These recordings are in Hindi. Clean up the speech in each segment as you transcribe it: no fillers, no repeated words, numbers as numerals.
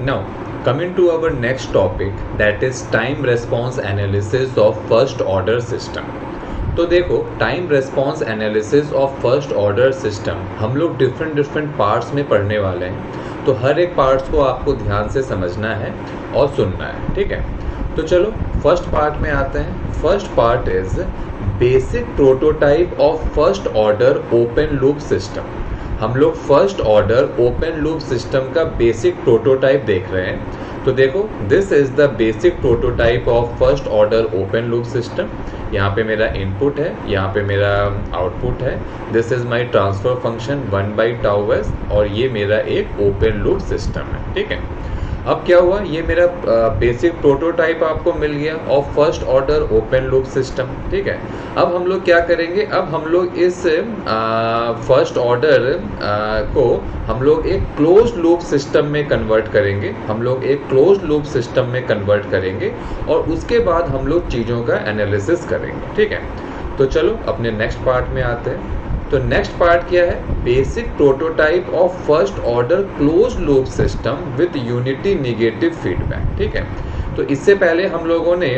Now, coming to our next topic, that is time response analysis of first order system. तो देखो, time response analysis of first order system हम लोग डिफरेंट पार्ट्स में पढ़ने वाले हैं, तो हर एक पार्ट्स को आपको ध्यान से समझना है और सुनना है, ठीक है। तो चलो फर्स्ट पार्ट में आते हैं। First part is basic prototype of first order open loop system. हम लोग first order open loop system का बेसिक प्रोटोटाइप देख रहे हैं। तो देखो, this is the basic prototype of first order open loop system. यहाँ पे मेरा इनपुट है, यहाँ पे मेरा आउटपुट है। This is my transfer function 1/τs और ये मेरा एक ओपन लूप सिस्टम है, ठीक है। अब क्या हुआ, ये मेरा बेसिक प्रोटोटाइप आपको मिल गया of first order open loop system, ठीक है। अब हम लोग क्या करेंगे, अब हम लोग इस फर्स्ट ऑर्डर को हम लोग एक क्लोज लूप सिस्टम में कन्वर्ट करेंगे। हम लोग एक क्लोज लूप सिस्टम में कन्वर्ट करेंगे और उसके बाद हम लोग चीज़ों का एनालिसिस करेंगे, ठीक है। तो चलो अपने नेक्स्ट पार्ट में आते हैं। तो नेक्स्ट पार्ट क्या है, basic prototype of first order close loop system with unity negative feedback, ठीक है। तो इससे पहले हम लोगों ने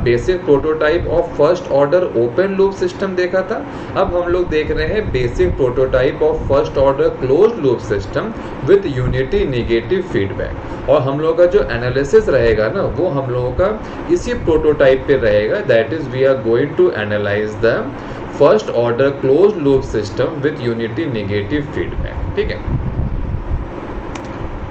basic prototype of first order open loop system देखा था। अब हम लोग देख रहे हैं basic prototype of first order close loop system with unity negative feedback. और हम लोग का जो एनालिसिस रहेगा ना, वो हम लोगों का इसी प्रोटोटाइप पे रहेगा। That is we are going to analyse the first order close loop system with unity negative feedback, ठीक है।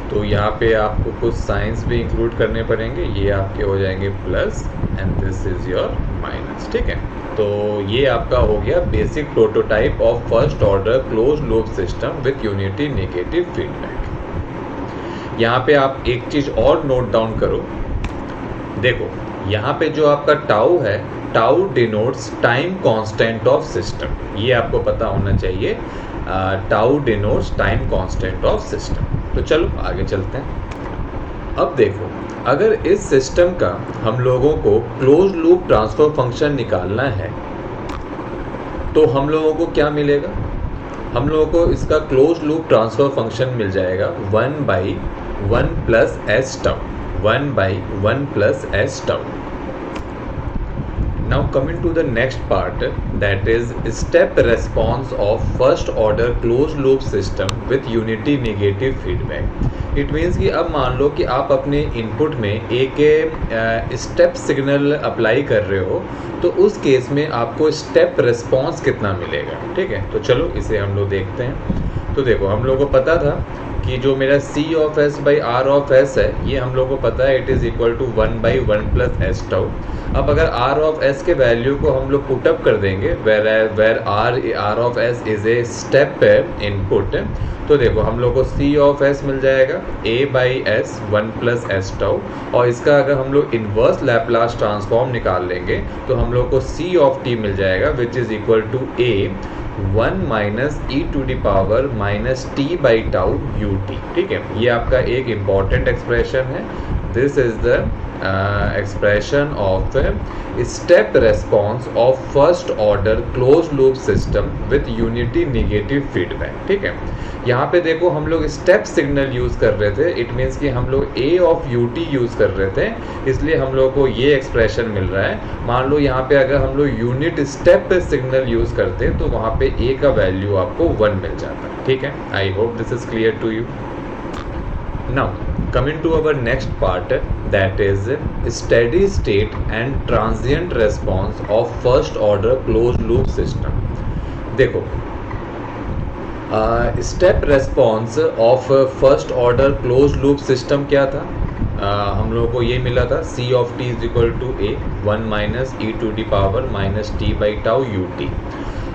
तो यहाँ पे आपको कुछ साइंस भी इंक्लूड करने पड़ेंगे। ये आपके हो जाएंगे plus and this is your minus, ठीक है। तो ये आपका हो गया basic prototype of first order close loop system with unity negative feedback. यहाँ पे आप एक चीज और नोट डाउन करो। देखो, यहाँ पे जो आपका टाउ है, tau denotes time constant of system. ये आपको पता होना चाहिए। Tau denotes time constant of system. तो चलो आगे चलते हैं। अब देखो, अगर इस सिस्टम का हम लोगों को क्लोज लूप ट्रांसफर फंक्शन निकालना है तो हम लोगों को क्या मिलेगा, हम लोगों को इसका क्लोज लूप ट्रांसफर फंक्शन मिल जाएगा 1/1 plus S tau, 1/1 plus S tau. Now coming to the next part, that is step response of first order closed loop system with unity negative feedback. It means कि अब मान लो कि आप अपने इनपुट में एक स्टेप सिग्नल अप्लाई कर रहे हो, तो उस केस में आपको स्टेप रिस्पॉन्स कितना मिलेगा, ठीक है। तो चलो इसे हम लोग देखते हैं। तो देखो, हम लोगों को पता था कि जो मेरा C of S by R of S है, ये हम लोग को पता है it is equal to 1/1 plus S tau. अब अगर R ऑफ S के वैल्यू को हम लोग पुटअप कर देंगे, where R of S is a step input, तो देखो हम लोग को C ऑफ S मिल जाएगा A/S 1 प्लस एस टाउ। और इसका अगर हम लोग इन्वर्स लैप्लास ट्रांसफॉर्म निकाल लेंगे तो हम लोग को C ऑफ T मिल जाएगा which is equal to A 1 minus E to the power minus T by tau U T, ठीक है। ये आपका एक इम्पॉर्टेंट एक्सप्रेशन है। This is the expression of step response of first order closed loop system with unity negative feedback, ठीक है। यहाँ पे देखो, हम लोग स्टेप सिग्नल यूज कर रहे थे। इट मीन्स कि हम लोग A of U T use कर रहे थे, इसलिए हम लोग को ये एक्सप्रेशन मिल रहा है। मान लो यहाँ पे अगर हम लोग यूनिट स्टेप सिग्नल यूज करते तो वहाँ पे A का वैल्यू आपको 1 मिल जाता, ठीक है। I hope this is clear to you. Now coming to our next part, that is steady state and transient response of first order closed loop system. देखो, step response of first order close loop system क्या था, हम लोगों को ये मिला था C of T is equal to A 1 minus E to the power minus T by tau U T.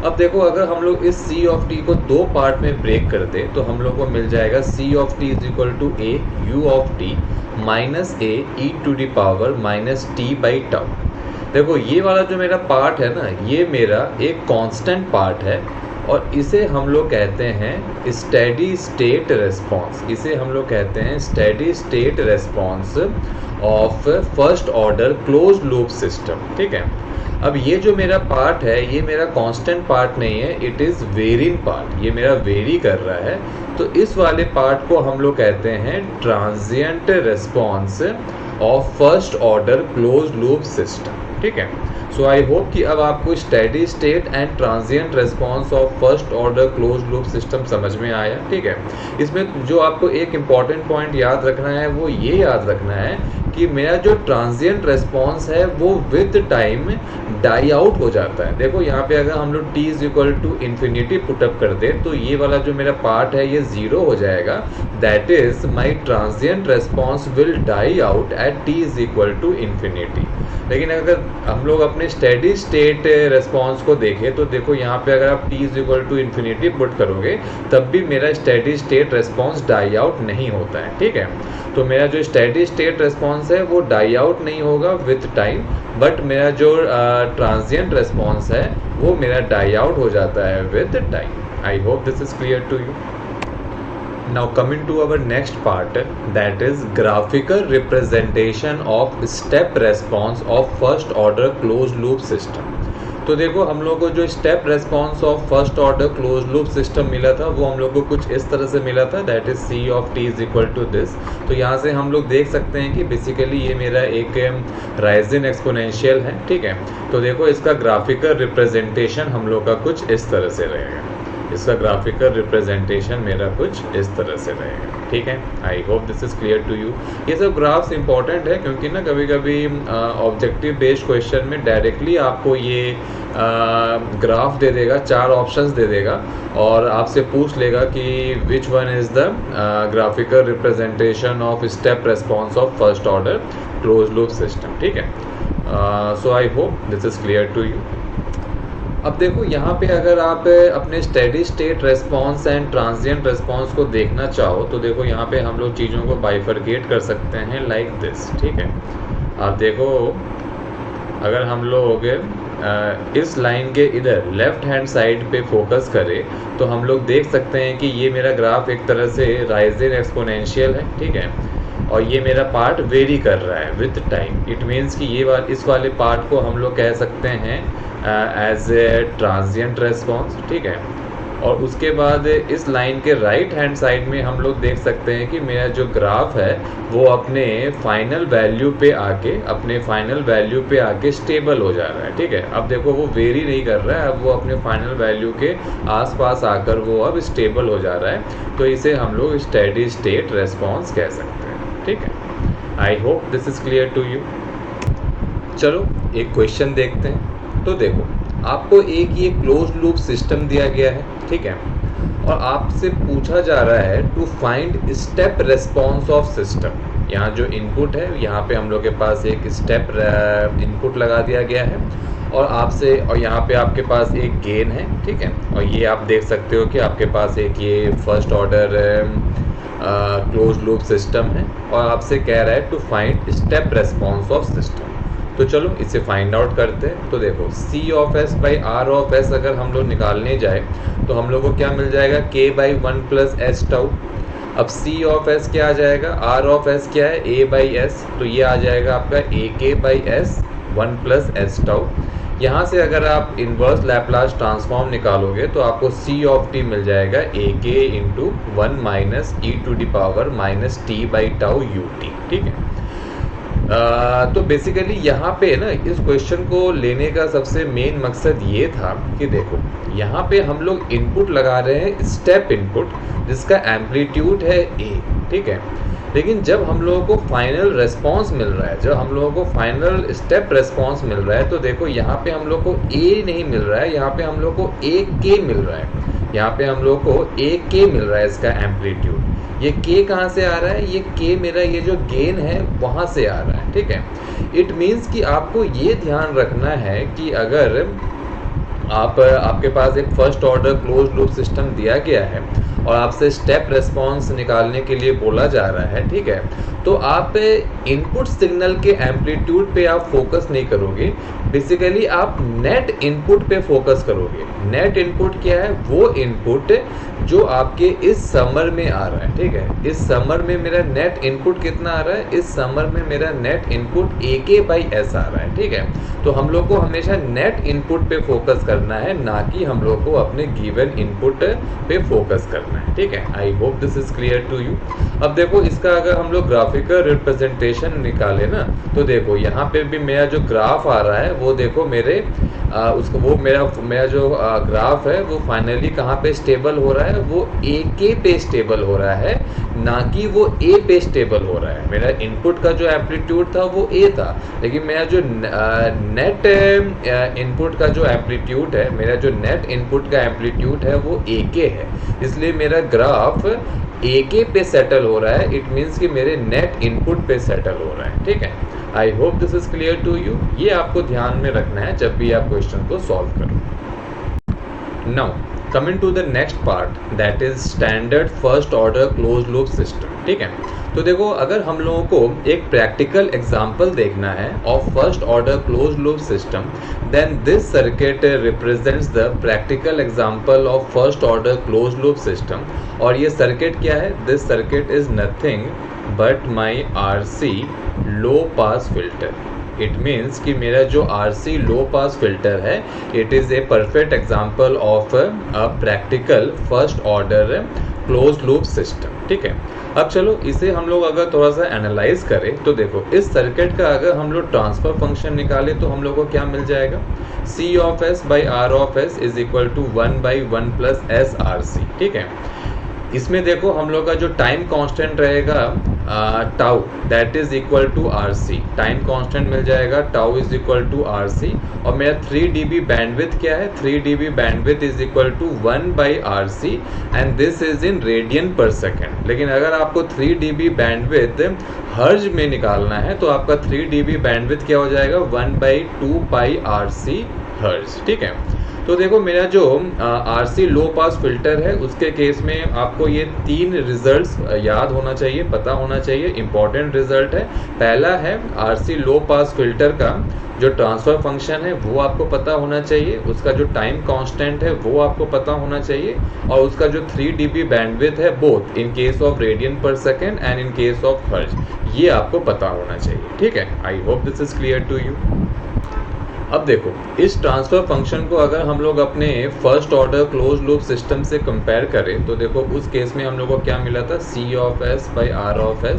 अब देखो, अगर हम लोग इस C ऑफ T को दो पार्ट में ब्रेक कर दे तो हम लोग को मिल जाएगा C of T is equal to A U of T minus A E to the power minus T by tau. देखो, ये वाला जो मेरा पार्ट है ना, ये मेरा एक कांस्टेंट पार्ट है और इसे हम लोग कहते हैं स्टेडी स्टेट रेस्पॉन्स। इसे हम लोग कहते हैं steady state response of first order close loop system, ठीक है। अब ये जो मेरा पार्ट है ये मेरा कांस्टेंट पार्ट नहीं है, इट इज़ वेरिंग पार्ट, ये मेरा वेरी कर रहा है। तो इस वाले पार्ट को हम लोग कहते हैं transient response of first order close loop system, ठीक है। सो आई होप कि अब आपको steady state and transient response of first order close loop system समझ में आया, ठीक है। इसमें जो आपको एक इम्पॉर्टेंट पॉइंट याद रखना है वो ये याद रखना है कि मेरा जो ट्रांजिएंट रिस्पॉन्स है वो विद टाइम डाई आउट हो जाता है। देखो यहाँ पे अगर हम लोग t is equal to infinity put up कर दे तो ये वाला जो मेरा पार्ट है ये 0 हो जाएगा, that is my transient response will die out at t is equal to infinity. लेकिन अगर हम लोग अपने स्टेडी स्टेट रिस्पॉन्स को देखें तो देखो यहाँ पे अगर आप t is equal to infinity put करोगे तब भी मेरा steady state response die out नहीं होता है, ठीक है। तो मेरा जो स्टेडी स्टेट रिस्पॉन्स है वो डाई आउट नहीं होगा विथ टाइम, बट मेरा जो ट्रांजिएंट रिस्पॉन्स है वो मेरा डाई आउट हो जाता है with time. I hope this is clear to you. Now coming to our next part, that is graphical representation of step response of first order closed loop system। तो देखो हम लोग को जो step response of first order close loop system मिला था वो हम लोग को कुछ इस तरह से मिला था, that is C of T is equal to this. तो यहाँ से हम लोग देख सकते हैं कि बेसिकली ये मेरा एक राइजिंग एक्सपोनेंशियल है, ठीक है। तो देखो इसका ग्राफिकल रिप्रेजेंटेशन हम लोग का कुछ इस तरह से रहेगा, इसका ग्राफिकल रिप्रेजेंटेशन मेरा कुछ इस तरह से रहेगा, ठीक है। I hope this is clear to you. ये सब ग्राफ्स इंपॉर्टेंट है क्योंकि ना कभी कभी ऑब्जेक्टिव बेस्ड क्वेश्चन में डायरेक्टली आपको ये ग्राफ दे देगा, 4 ऑप्शंस दे देगा और आपसे पूछ लेगा कि which one is the graphical representation of step response of first order close loop system, ठीक है। So I hope this is clear to you. अब देखो यहाँ पे अगर आप अपने steady state response and transient response को देखना चाहो तो देखो यहाँ पे हम लोग चीज़ों को बाइफरकेट कर सकते हैं लाइक दिस, ठीक है। आप देखो अगर हम लोग इस लाइन के इधर लेफ्ट हैंड साइड पे फोकस करें तो हम लोग देख सकते हैं कि ये मेरा ग्राफ एक तरह से राइजिंग एक्सपोनेंशियल है, ठीक है। और ये मेरा पार्ट वेरी कर रहा है विथ टाइम। इट मीन्स कि ये इस वाले पार्ट को हम लोग कह सकते हैं एज ए ट्रांजिएंट रेस्पॉन्स, ठीक है। और उसके बाद इस लाइन के राइट हैंड साइड में हम लोग देख सकते हैं कि मेरा जो ग्राफ है वो अपने फाइनल वैल्यू पे आके स्टेबल हो जा रहा है, ठीक है। अब देखो वो वेरी नहीं कर रहा है, अब वो अपने फाइनल वैल्यू के आसपास आकर वो अब स्टेबल हो जा रहा है। तो इसे हम लोग स्टेडी स्टेट रेस्पॉन्स कह सकते हैं, ठीक है। I hope this is clear to you. चलो एक क्वेश्चन देखते हैं। तो देखो आपको एक ये क्लोज लूप सिस्टम दिया गया है, ठीक है, और आपसे पूछा जा रहा है to find step response of system. यहाँ जो इनपुट है यहाँ पे हम लोग के पास एक स्टेप इनपुट लगा दिया गया है और यहाँ पे आपके पास एक गेन है, ठीक है। और ये आप देख सकते हो कि आपके पास एक ये first order close loop system है और आपसे कह रहा है to find step response of system. तो चलो इसे फाइंड आउट करते हैं। तो देखो C of S by R of S अगर हम लोग निकालने जाए तो हम लोग को क्या मिल जाएगा, K by 1 plus S tau. अब C ऑफ S क्या आ जाएगा, R ऑफ S क्या है, A बाई S, तो ये आ जाएगा आपका AK by S 1 plus S tau. यहाँ से अगर आप इन्वर्स लैप्लास ट्रांसफॉर्म निकालोगे तो आपको C ऑफ T मिल जाएगा AK into 1 minus E to the power minus T by tau UT, ठीक है। तो बेसिकली यहाँ पे ना इस क्वेश्चन को लेने का सबसे मेन मकसद ये था कि देखो यहाँ पे हम लोग इनपुट लगा रहे हैं स्टेप इनपुट जिसका एम्पलीट्यूड है A, ठीक है। लेकिन जब हम लोगों को फाइनल रेस्पॉन्स मिल रहा है, जब हम लोगों को फाइनल स्टेप रेस्पॉन्स मिल रहा है तो देखो यहाँ पे हम लोग को A नहीं मिल रहा है, यहाँ पे हम लोग को AK मिल रहा है। यहाँ पे हम लोग को AK मिल रहा है इसका एम्पलीट्यूड। ये K कहाँ से आ रहा है, ये K मेरा ये जो गेन है वहाँ से आ रहा है, ठीक है। इट मीन्स कि आपको ये ध्यान रखना है कि अगर आपके पास एक first order close loop system दिया गया है और आपसे स्टेप रेस्पॉन्स निकालने के लिए बोला जा रहा है, ठीक है, तो आप इनपुट सिग्नल के एम्पलीट्यूड पे आप फोकस नहीं करोगे, बेसिकली आप नेट इनपुट पे फोकस करोगे। नेट इनपुट क्या है? वो इनपुट जो आपके इस समर में आ रहा है, ठीक है। इस समर में मेरा नेट इनपुट कितना आ रहा है? इस समर में मेरा नेट इनपुट AK/S आ रहा है, ठीक है। तो हम लोग को हमेशा नेट इनपुट पे फोकस करना है, ना कि हम लोग को अपने गिवन इनपुट पे फोकस करना है, ठीक है। I hope this is clear to you. अब देखो इसका अगर हम लोग ग्राफिकल रिप्रेजेंटेशन निकाले ना, तो देखो यहाँ पे भी मेरा जो ग्राफ आ रहा है वो देखो मेरे उसको वो मेरा जो ग्राफ है वो फाइनली कहाँ पे स्टेबल हो रहा है? वो AK पे स्टेबल हो रहा है, ना कि वो A पे स्टेबल हो रहा है। मेरा इनपुट का जो एम्पलीट्यूड था वो A था, लेकिन मेरा जो नेट इनपुट का जो एम्पलीट्यूड है, मेरा जो नेट इनपुट का एम्पलीट्यूड है वो AK है, इसलिए मेरा ग्राफ AK पे सेटल हो रहा है। इट मीन्स कि मेरे नेट इनपुट पे सेटल हो रहा है, ठीक है। I hope this is clear to you. ये आपको ध्यान में रखना है जब भी आप क्वेश्चन को सॉल्व करो। Now coming to the next part, that is standard first order close loop system, ठीक है। तो देखो अगर हम लोगों को एक प्रैक्टिकल एग्जांपल देखना है of first order close loop system, then this circuit represents the practical example of first order close loop system. और ये सर्किट क्या है? This circuit is nothing but my RC low pass filter. It means कि मेरा जो RC लो पास फिल्टर है, it is a perfect example of a practical first order close loop system, ठीक है। अब चलो इसे हम लोग अगर थोड़ा सा एनालाइज करें तो देखो इस सर्किट का अगर हम लोग ट्रांसफर फंक्शन निकालें तो हम लोग को क्या मिल जाएगा? C/R is equal to 1/1 plus SRC, ठीक है। इसमें देखो हम लोग का जो टाइम कांस्टेंट रहेगा tau, that is equal to RC। Time constant मिल जाएगा, tau is equal to RC। और मेरा 3 dB बैंडविड्थ क्या है? 3 dB bandwidth is equal to 1/RC and this is in radian per second. लेकिन अगर आपको 3 dB बैंडविड्थ हर्ज में निकालना है तो आपका 3 dB बैंडविड्थ क्या हो जाएगा? 1/2πRC हर्ज, ठीक है। तो देखो मेरा जो RC लो पास फिल्टर है उसके केस में आपको ये 3 रिजल्ट्स याद होना चाहिए, पता होना चाहिए, इंपॉर्टेंट रिजल्ट है। पहला है RC लो पास फिल्टर का जो ट्रांसफर फंक्शन है वो आपको पता होना चाहिए, उसका जो टाइम कांस्टेंट है वो आपको पता होना चाहिए, और उसका जो 3 dB बैंडविड्थ है both in case of radian per second and in case of hertz, ये आपको पता होना चाहिए, ठीक है। I hope this is clear to you. अब देखो इस ट्रांसफर फंक्शन को अगर हम लोग अपने first order close loop system से कंपेयर करें तो देखो उस केस में हम लोग को क्या मिला था? C/R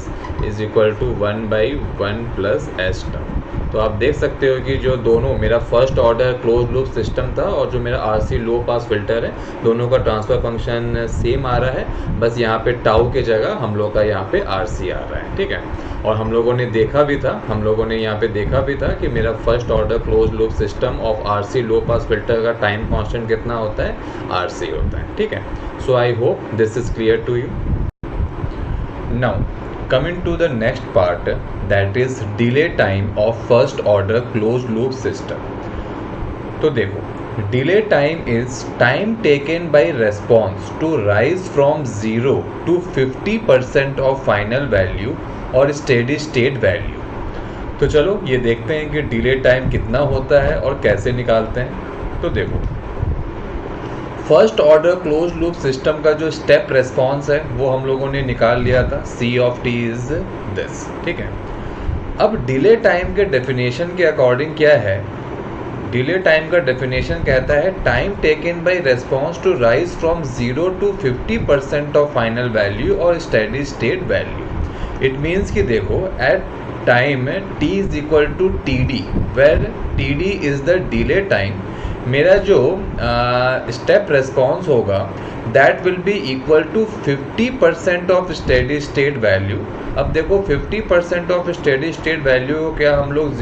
is equal to 1/1 plus S term. तो आप देख सकते हो कि जो दोनों मेरा first order close loop system था और जो मेरा RC लो पास फिल्टर है, दोनों का ट्रांसफर फंक्शन सेम आ रहा है, बस यहाँ पे टाउ के जगह हम लोग का यहाँ पे RC आ रहा है, ठीक है। और हम लोगों ने देखा भी था, हम लोगों ने यहाँ पे देखा भी था कि मेरा first order close loop system of RC low pass filter का टाइम कांस्टेंट कितना होता है? RC होता है, ठीक है। So I hope this is clear to you. Now coming to the next part, that is delay time of first order closed loop system. तो देखो delay time is time taken by response to rise from 0 to 50% of final value और steady state value। तो चलो ये देखते हैं कि delay time कितना होता है और कैसे निकालते हैं। तो देखो first order close loop system का जो स्टेप रेस्पॉन्स है वो हम लोगों ने निकाल लिया था, C(t) इज दिस, ठीक है। अब डिले टाइम के डेफिनेशन के अकॉर्डिंग क्या है? डिले टाइम का डेफिनेशन कहता है time taken by response to rise from 0 to 50% of final value और steady state value. It means कि देखो at time t is equal to TD, where TD is the delay time, मेरा जो स्टेप रेस्पॉन्स होगा that will be equal to 50% of steady state value. अब देखो 50% ऑफ स्टेडी स्टेट वैल्यू को क्या हम लोग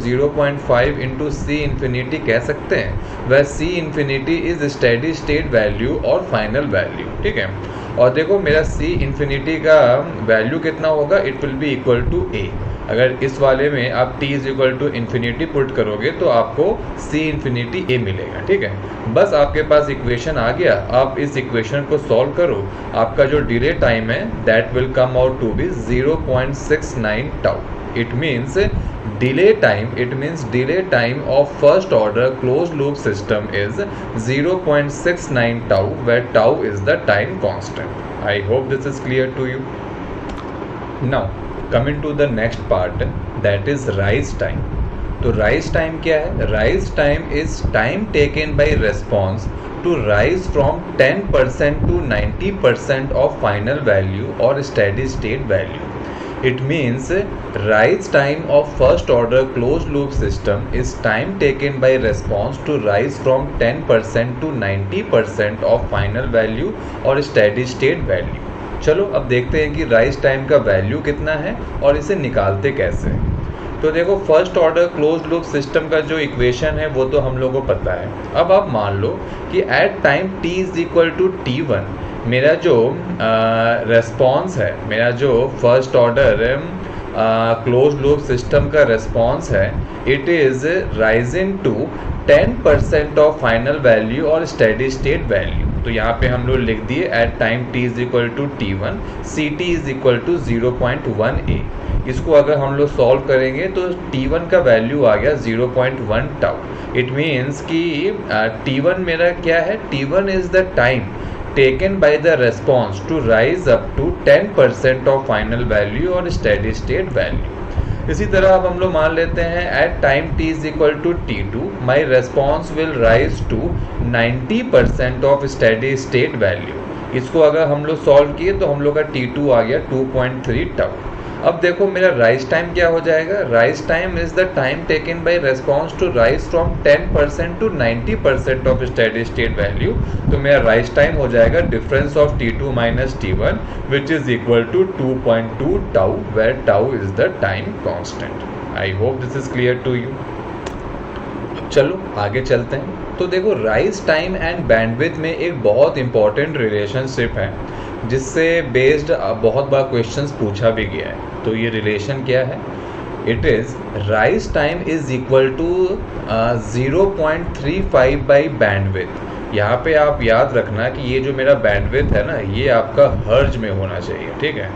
0.5 इंटू C इन्फिनिटी कह सकते हैं? वह C infinity is steady state value और फाइनल वैल्यू, ठीक है। और देखो मेरा C इन्फिनिटी का वैल्यू कितना होगा? It will be equal to A। अगर इस वाले में आप t is equal to infinity put करोगे तो आपको c इन्फिनिटी a मिलेगा, ठीक है। बस आपके पास इक्वेशन आ गया, आप इस इक्वेशन को सॉल्व करो, आपका जो डिले टाइम है that will come out to be 0.69 tau. It means delay time of first order closed loop system is 0.69 tau, where tau is the time constant. I hope this is clear to you. Now coming to the next part, that is rise time. तो rise time क्या है? Rise time is time taken by response to rise from 10% to 90% of final value or steady state value. It means rise time of first order closed loop system is time taken by response to rise from 10% to 90% of final value or steady state value. चलो अब देखते हैं कि राइज टाइम का वैल्यू कितना है और इसे निकालते कैसे हैं। तो देखो first order closed loop system का जो इक्वेशन है वो तो हम लोगों को पता है। अब आप मान लो कि at time t is equal to t1 मेरा जो रेस्पॉन्स है, मेरा जो first order closed loop system का रेस्पॉन्स है, it is rising to 10% of final value और स्टेडी स्टेट वैल्यू। तो यहाँ पे हम लोग लिख दिए at time t is equal to t1 ct is equal to 0.1a। इसको अगर हम लोग सॉल्व करेंगे तो t1 का वैल्यू आ गया 0.1 टाउ। इट मीन्स कि t1 मेरा क्या है? t1 is the time taken by the response to rise up to 10% of final value और steady state value. इसी तरह अब हम लोग मान लेते हैं at time t is equal to t2 my response will rise to 90% of steady state value. इसको अगर हम लोग सॉल्व किए तो हम लोग का t2 आ गया 2.3 टाउ। अब देखो मेरा राइज टाइम क्या हो जाएगा? Rise time is the time taken by response to rise from 10% to 90% of steady state value. तो मेरा राइज टाइम हो जाएगा difference of t2 minus t1 which is equal to 2.2 tau, where tau is the time constant. I hope this is clear to you. चलो आगे चलते हैं। तो देखो राइज टाइम एंड बैंडविड्थ में एक बहुत इंपॉर्टेंट रिलेशनशिप है जिससे बेस्ड बहुत बार क्वेश्चंस पूछा भी गया है। तो ये रिलेशन क्या है? It is rise time is equal to 0.35 by bandwidth. यहाँ पे आप याद रखना कि ये जो मेरा बैंडविड्थ है ना, ये आपका हर्ज में होना चाहिए, ठीक है।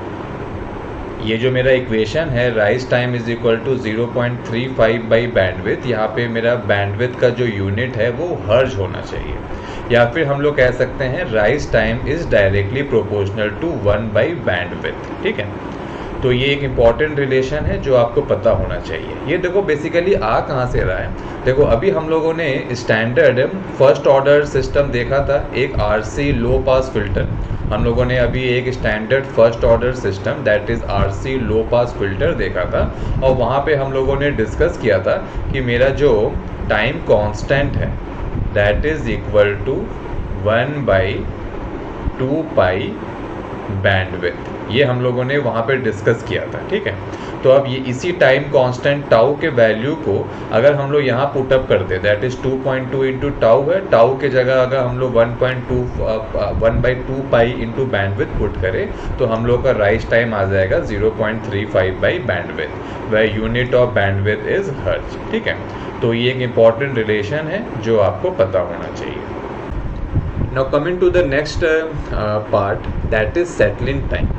ये जो मेरा इक्वेशन है rise time is equal to 0.35 by bandwidth, यहाँ पे मेरा बैंडविड्थ का जो यूनिट है वो हर्ज होना चाहिए, या फिर हम लोग कह सकते हैं rise time is directly proportional to 1 by bandwidth, ठीक है। तो ये एक इम्पॉर्टेंट रिलेशन है जो आपको पता होना चाहिए। ये देखो बेसिकली आ कहाँ से रहा है? देखो अभी हम लोगों ने स्टैंडर्ड फर्स्ट ऑर्डर सिस्टम देखा था, एक RC लो पास फिल्टर। हम लोगों ने अभी एक standard first order system that is RC low pass filter देखा था, और वहाँ पे हम लोगों ने डिस्कस किया था कि मेरा जो टाइम कांस्टेंट है that is equal to 1 by 2 pi bandwidth. ये हम लोगों ने वहाँ पे डिस्कस किया था, ठीक है। तो अब ये इसी टाइम कांस्टेंट टाउ के वैल्यू को अगर हम लोग यहाँ पुटअप कर दे दैट इज़ 2.2 इंटू टाउ है, टाउ के जगह अगर हम लोग 1/2 पाई इंटू बैंडविड्थ पुट करें तो हम लोग का राइज टाइम आ जाएगा 0.35 बाई बैंडविड्थ, वह यूनिट ऑफ बैंडविड्थ इज हर्ज, ठीक है। तो ये एक इम्पॉर्टेंट रिलेशन है जो आपको पता होना चाहिए। Now coming to the next part, that is settling time.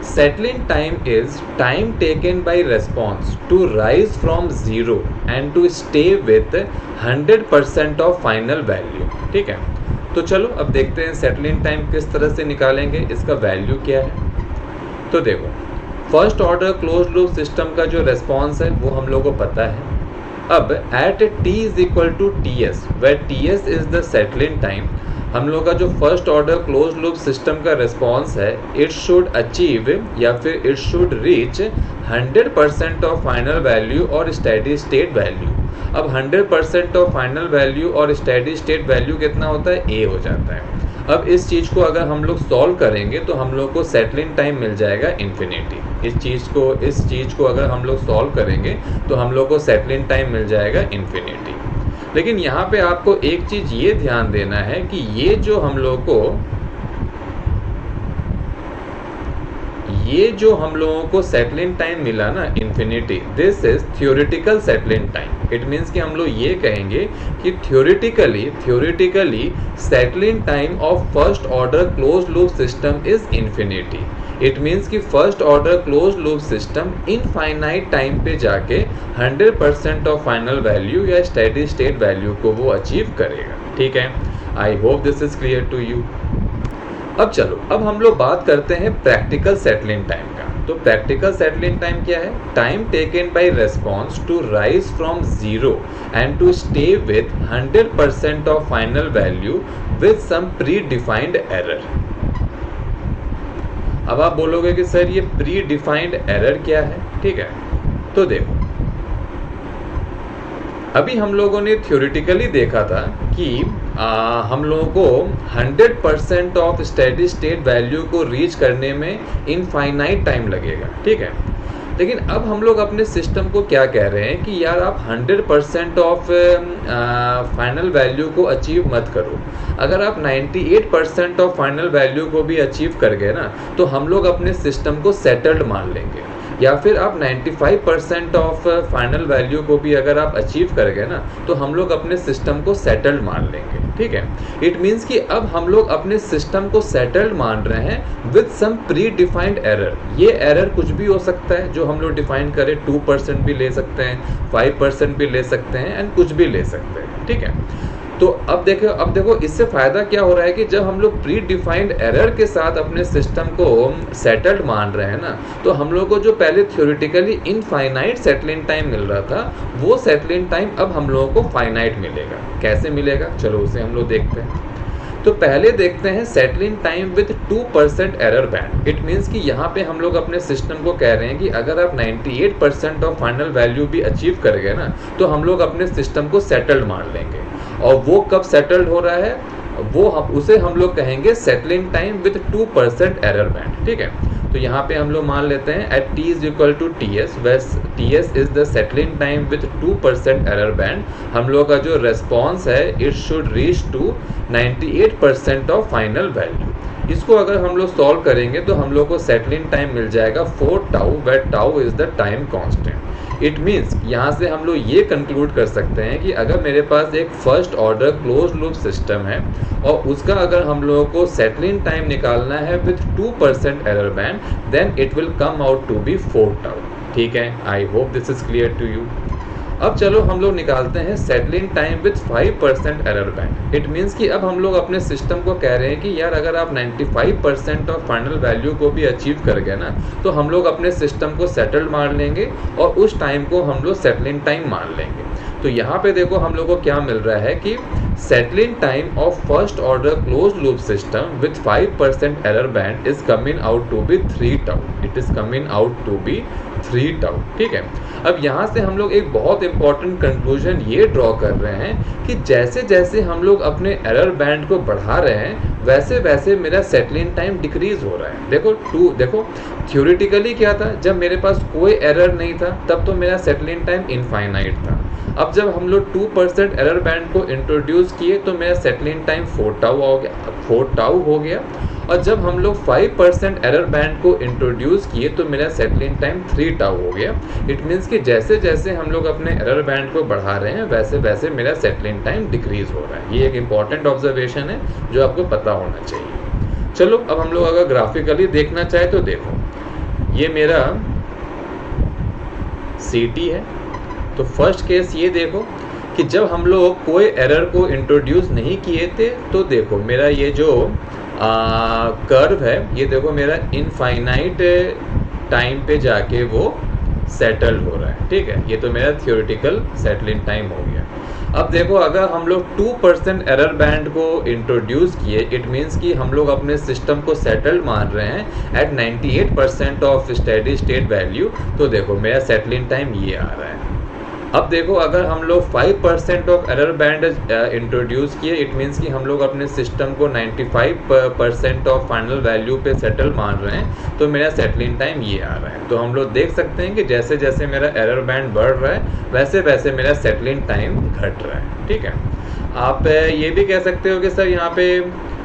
Settling time is time taken by response to rise from 0 and to stay with 100% of final value, ठीक है। तो चलो अब देखते हैं सेटलिंग टाइम किस तरह से निकालेंगे, इसका वैल्यू क्या है। तो देखो first order close loop system का जो रेस्पॉन्स है वो हम लोगों को पता है। अब at t is equal to ts, where ts is the settling time, हम लोग का जो first order close loop system का रिस्पॉन्स है इट शुड अचीव या फिर it should reach 100% of final value और स्टेडी स्टेट वैल्यू। अब 100% ऑफ फाइनल वैल्यू और स्टेडी स्टेट वैल्यू कितना होता है? a हो जाता है। अब इस चीज़ को अगर हम लोग सॉल्व करेंगे तो हम लोग को सेटलिंग टाइम मिल जाएगा इन्फिनिटी। इस चीज़ को अगर हम लोग सॉल्व करेंगे तो हम लोग को सेटलिंग टाइम मिल जाएगा इन्फिनिटी। लेकिन यहाँ पे आपको एक चीज़ ये ध्यान देना है कि ये ये जो हम लोगों को सेटलिंग टाइम मिला ना infinity, this is theoretical settling time. It means कि हम लोग ये कहेंगे कि theoretically settling time of first order close loop system is infinity. It means कि first order close loop system infinite time पे जाके 100% ऑफ फाइनल वैल्यू या स्टेडी स्टेट वैल्यू को वो अचीव करेगा। ठीक है, I hope this is clear to you. अब चलो, अब हम लोग बात करते हैं प्रैक्टिकल सेटलिंग टाइम का। तो प्रैक्टिकल सेटलिंग टाइम क्या है? Time taken by response to rise from zero and to stay with 100% of final value with some predefined error. अब आप बोलोगे कि सर ये प्री डिफाइंड एरर क्या है? ठीक है, तो देखो, अभी हम लोगों ने थ्योरेटिकली देखा था कि हम लोगों को 100% ऑफ स्टेडी स्टेट वैल्यू को रीच करने में इनफाइनाइट टाइम लगेगा। ठीक है, लेकिन अब हम लोग अपने सिस्टम को क्या कह रहे हैं कि यार आप 100% ऑफ फाइनल वैल्यू को अचीव मत करो। अगर आप 98% ऑफ फाइनल वैल्यू को भी अचीव कर गए ना, तो हम लोग अपने सिस्टम को सेटल्ड मान लेंगे। या फिर आप 95% ऑफ फाइनल वैल्यू को भी अगर आप अचीव कर गए ना, तो हम लोग अपने सिस्टम को सेटल्ड मान लेंगे। ठीक है, इट मीन्स कि अब हम लोग अपने सिस्टम को सेटल्ड मान रहे हैं with some predefined error. ये एरर कुछ भी हो सकता है जो हम लोग डिफाइन करें, 2% भी ले सकते हैं, 5% भी ले सकते हैं एंड कुछ भी ले सकते हैं। ठीक है, तो अब देखो इससे फ़ायदा क्या हो रहा है कि जब हम लोग प्री डिफाइंड एरर के साथ अपने सिस्टम को सेटल्ड मान रहे हैं ना, तो हम लोग को जो पहले थ्योरेटिकली इनफाइनाइट सेटलिंग टाइम मिल रहा था, वो सेटलिंग टाइम अब हम लोगों को फाइनाइट मिलेगा। कैसे मिलेगा, चलो उसे हम लोग देखते हैं। तो पहले देखते हैं settling time with 2% error band. It means कि यहाँ पे हम लोग अपने सिस्टम को कह रहे हैं कि अगर आप 98% ऑफ फाइनल वैल्यू भी अचीव कर गए ना, तो हम लोग अपने सिस्टम को सेटल्ड मान लेंगे। और वो कब सेटल्ड हो रहा है, वो उसे हम लोग कहेंगे settling time with 2% error band. ठीक है, तो यहाँ पे हम लोग मान लेते हैं at t is equal to ts, where ts is the settling time with 2% error band. हम लोग का जो रेस्पॉन्स है, it should reach to 98% of final value. इसको अगर हम लोग सॉल्व करेंगे तो हम लोग को सेटलिंग टाइम मिल जाएगा 4 tau, where tau is the time constant. It means यहाँ से हम लोग ये कंक्लूड कर सकते हैं कि अगर मेरे पास एक first order close loop system है और उसका अगर हम लोगों को सेटलिंग टाइम निकालना है with 2% error band, then it will come out to be 4 tau. ठीक है, I hope this is clear to you. अब चलो हम लोग निकालते हैं settling time with 5% error band. It means कि अब हम लोग अपने सिस्टम को कह रहे हैं कि यार अगर आप 95% ऑफ फाइनल वैल्यू को भी अचीव कर गए ना, तो हम लोग अपने सिस्टम को सेटल्ड मान लेंगे और उस टाइम को हम लोग सेटलिंग टाइम मान लेंगे। तो यहाँ पे देखो हम लोग को क्या मिल रहा है कि settling time of first order close loop system with 5% error band is coming out to be 3 tau. It is coming out to be 3 tau. ठीक है, अब यहाँ से हम लोग एक बहुत इंपॉर्टेंट कंक्लूजन ये ड्रॉ कर रहे हैं कि जैसे जैसे हम लोग अपने एरर बैंड को बढ़ा रहे हैं, वैसे वैसे मेरा सेटलिंग टाइम डिक्रीज हो रहा है। देखो थ्योरेटिकली क्या था, जब मेरे पास कोई एरर नहीं था तब तो मेरा सेटलिंग टाइम इनफाइनाइट था। अब जब हम लोग 2% एरर बैंड को इंट्रोड्यूस किए तो मेरा सेटलिंग टाइम 4 टाउ हो गया। और जब हम लोग 5% एरर बैंड को इंट्रोड्यूस किए तो मेरा सेटलिंग टाइम 3 टाउ हो गया। इट मीन्स कि जैसे जैसे हम लोग अपने एरर बैंड को बढ़ा रहे हैं, वैसे वैसे मेरा सेटलिंग टाइम डिक्रीज हो रहा है। ये एक इंपॉर्टेंट ऑब्जर्वेशन है जो आपको पता होना चाहिए। चलो अब हम लोग अगर ग्राफिकली देखना चाहे तो देखो, ये मेरा CT है। तो फर्स्ट केस ये देखो कि जब हम लोग कोई एरर को इंट्रोड्यूस नहीं किए थे, तो देखो मेरा ये जो कर्व है, ये देखो मेरा इनफाइनाइट टाइम पे जाके वो सेटल्ड हो रहा है। ठीक है, ये तो मेरा थ्योरेटिकल सेटलिंग टाइम हो गया। अब देखो अगर हम लोग 2% एरर बैंड को इंट्रोड्यूस किए, इट मीन्स कि हम लोग अपने सिस्टम को सेटल्ड मान रहे हैं एट 98% ऑफ स्टेडी स्टेट वैल्यू। तो देखो मेरा सेटलिंग टाइम ये आ रहा है। अब देखो अगर हम लोग 5% ऑफ एरर बैंड इंट्रोड्यूस किए, इट मीन्स कि हम लोग अपने सिस्टम को 95% ऑफ फाइनल वैल्यू पे सेटल मान रहे हैं, तो मेरा सेटलिंग टाइम ये आ रहा है। तो हम लोग देख सकते हैं कि जैसे जैसे मेरा एरर बैंड बढ़ रहा है, वैसे वैसे मेरा सेटलिंग टाइम घट रहा है। ठीक है, आप ये भी कह सकते हो कि सर यहाँ पे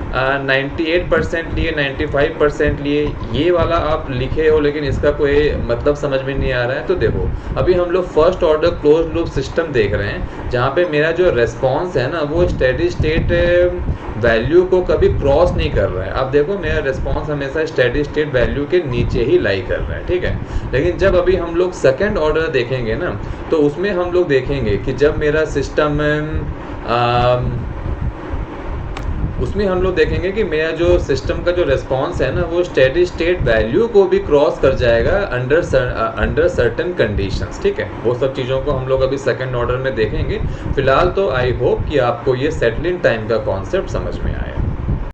98% लिए, 95% लिए, ये वाला आप लिखे हो लेकिन इसका कोई मतलब समझ में नहीं आ रहा है। तो देखो अभी हम लोग first order close loop system देख रहे हैं, जहाँ पे मेरा जो रेस्पॉन्स है ना वो स्टेडी स्टेट वैल्यू को कभी क्रॉस नहीं कर रहा है। अब देखो मेरा रेस्पॉन्स हमेशा स्टेडी स्टेट वैल्यू के नीचे ही लाई कर रहा है, ठीक है। लेकिन जब अभी हम लोग सेकेंड ऑर्डर देखेंगे ना, तो उसमें हम लोग देखेंगे कि जब मेरा सिस्टम उसमें हम लोग देखेंगे कि मेरा जो सिस्टम का जो रिस्पांस है ना वो स्टेडी स्टेट वैल्यू को भी क्रॉस कर जाएगा अंडर सर्टेन कंडीशंस, ठीक है। वो सब चीज़ों को हम लोग अभी सेकंड ऑर्डर में देखेंगे। फिलहाल तो आई होप कि आपको ये सेटलिंग टाइम का कॉन्सेप्ट समझ में आया।